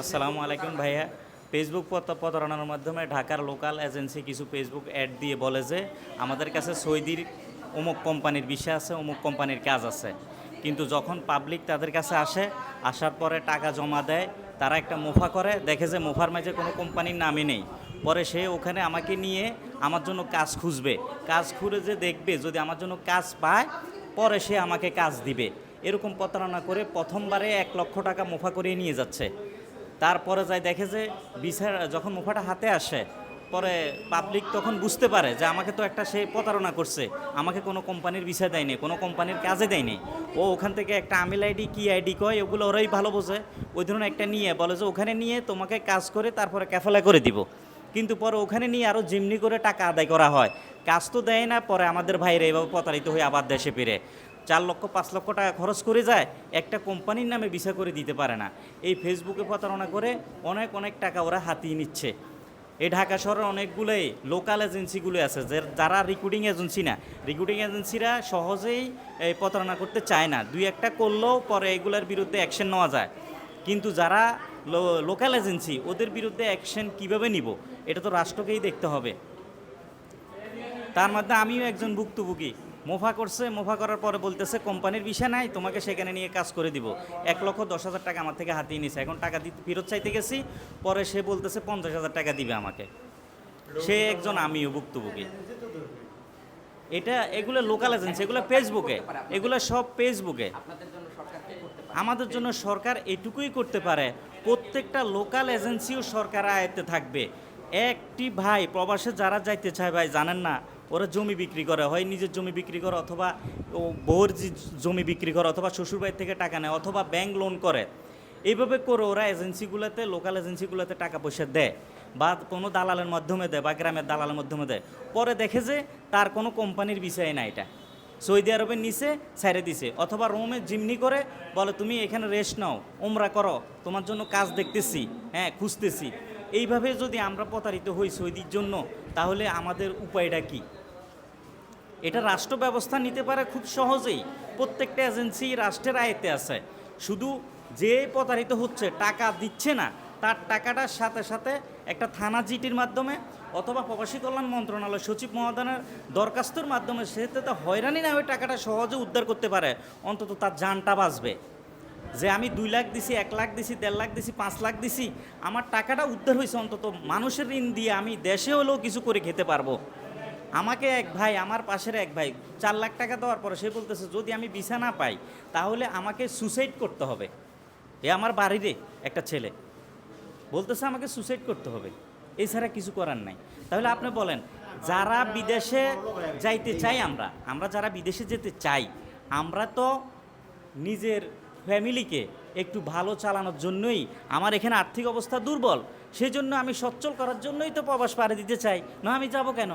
আসসালামু আলাইকুম ভাইয়া। ফেসবুক প্রতারণার মাধ্যমে ঢাকার লোকাল এজেন্সি কিছু ফেসবুক অ্যাড দিয়ে বলে যে আমাদের কাছে সৌদির অমুক কোম্পানির বিষয় আছে, অমুক কোম্পানির কাজ আছে। কিন্তু যখন পাবলিক তাদের কাছে আসার পরে টাকা জমা দেয়, তারা একটা মুফা করে, দেখে যে মুফার মাঝে কোনো কোম্পানির নামই নেই। পরে সে ওখানে আমাকে নিয়ে আমার জন্য কাজ খুঁজবে, কাজ খুঁজে যে দেখবে যদি আমার জন্য কাজ পায় পরে সে আমাকে কাজ দিবে। এরকম প্রতারণা করে প্রথমবারে 1 লক্ষ টাকা মুফা করিয়ে নিয়ে যাচ্ছে। তারপরে যায় দেখে যে বিচার যখন মুফাটা হাতে আসে, পরে পাবলিক তখন বুঝতে পারে যে আমাকে তো একটা সে প্রতারণা করছে, আমাকে কোনো কোম্পানির ভিসা দেয়নি, কোনো কোম্পানির কাজে দেয়নি। ও ওখান থেকে একটা আমিল আইডি কি আইডি কয়, ওগুলো ওরাই ভালো বোঝে, ওই ধরনের একটা নিয়ে বলে যে ওখানে নিয়ে তোমাকে কাজ করে তারপরে ক্যাফালা করে দিব। কিন্তু পরে ওখানে নিয়ে আরও জিমনি করে টাকা আদায় করা হয়, কাজ তো দেয় না। পরে আমাদের ভাইরা এভাবে প্রতারিত হয়ে আবার দেশে ফিরে 4 লক্ষ 5 লক্ষ টাকা খরচ করে যায়, একটা কোম্পানির নামে ভিসা করে দিতে পারে না। এই ফেসবুকে প্রতারণা করে অনেক অনেক টাকা ওরা হাতিয়ে নিচ্ছে। এই ঢাকা শহরের অনেকগুলোই লোকাল এজেন্সিগুলো আছে যারা রিক্রুটিং এজেন্সি না, রিক্রুটিং এজেন্সিরা সহজেই এই প্রতারণা করতে চায় না, 2-1টা করলেও পরে এগুলোর বিরুদ্ধে অ্যাকশন নেওয়া যায়। কিন্তু যারা লোকাল এজেন্সি, ওদের বিরুদ্ধে অ্যাকশন কিভাবে নিব এটা তো রাষ্ট্রকেই দেখতে হবে। তার মধ্যে আমিও একজন ভুক্তভোগী। মুফা করছে, মুফা করার পরে বলতেছে কোম্পানির বিষয় নাই, তোমাকে সেখানে নিয়ে কাজ করে দিব। 1,10,000 টাকা আমার থেকে হাতিয়ে নিছে। এখন টাকা ফেরত চাইতে গেছি, পরে সে বলতেছে 50,000 টাকা দিবে আমাকে। সে একজন, আমিও ভুক্তভোগী। এগুলো লোকাল এজেন্সি, এগুলো ফেসবুকে, এগুলো সব ফেসবুকে। আমাদের জন্য সরকার এটুকুই করতে পারে, প্রত্যেকটা লোকাল এজেন্সিও সরকার আয়ত্তে থাকবে। একটি ভাই প্রবাসে যারা যাইতে চায় ভাই, জানেন না, ওরা জমি বিক্রি করে, হয় নিজের জমি বিক্রি করে, অথবা বউর জমি বিক্রি করে, অথবা শ্বশুরবাড়ি থেকে টাকা নেয়, অথবা ব্যাংক লোন করে। এইভাবে করে ওরা এজেন্সিগুলোতে, লোকাল এজেন্সিগুলোতে টাকা পয়সা দেয়, বা কোনো দালালের মাধ্যমে দেয়, বা গ্রামের দালালের মাধ্যমে দেয়। পরে দেখে যে তার কোনো কোম্পানির বিষয় না, এটা সৌদি আরবের নিচে ছেড়ে দিছে, অথবা রোমে জিমনি করে বলে তুমি এখানে রেস্ট নাও, উমরা করো, তোমার জন্য কাজ দেখতেছি, হ্যাঁ খুঁজতেছি। এইভাবে যদি আমরা প্রতারিত হই সৌদির জন্য, তাহলে আমাদের উপায়টা কি? এটা রাষ্ট্র ব্যবস্থা নিতে পারে খুব সহজেই। প্রত্যেকটা এজেন্সি রাষ্ট্রের আয়ত্তে আছে। শুধু যে প্রতারিত হচ্ছে, টাকা দিচ্ছে না, তার টাকাটার সাথে সাথে একটা থানা জিটির মাধ্যমে অথবা প্রবাসী কল্যাণ মন্ত্রণালয় সচিব মহোদয়ের দরখাস্তর মাধ্যমে সে তো হয়রানি না ওই টাকাটা সহজে উদ্ধার করতে পারে, অন্তত তার জানটা বাঁচবে। যে আমি 2 লাখ দিছি, 1 লাখ দিছি, 1.5 লাখ দিছি, 5 লাখ দিছি, আমার টাকাটা উদ্ধার হয়েছে, অন্তত মানুষের ঋণ দিয়ে আমি দেশে হলেও কিছু করে খেতে পারবো। আমাকে এক ভাই, আমার পাশের এক ভাই 4 লাখ টাকা দেওয়ার পরে সে বলতেছে যদি আমি ভিসা না পাই তাহলে আমাকে সুসাইড করতে হবে। আমার বাড়িরে একটা ছেলে বলতেছে আমাকে সুসাইড করতে হবে, এছাড়া কিছু করার নাই। তাহলে আপনি বলেন, যারা বিদেশে যাইতে চাই, আমরা যারা বিদেশে যেতে চাই, আমরা তো নিজের ফ্যামিলিকে একটু ভালো চালানোর জন্যই, আমার এখানে আর্থিক অবস্থা দুর্বল, সেই জন্য আমি সচ্ছল করার জন্যই তো প্রবাস পাড়ি দিতে চাই, না আমি যাব কেন?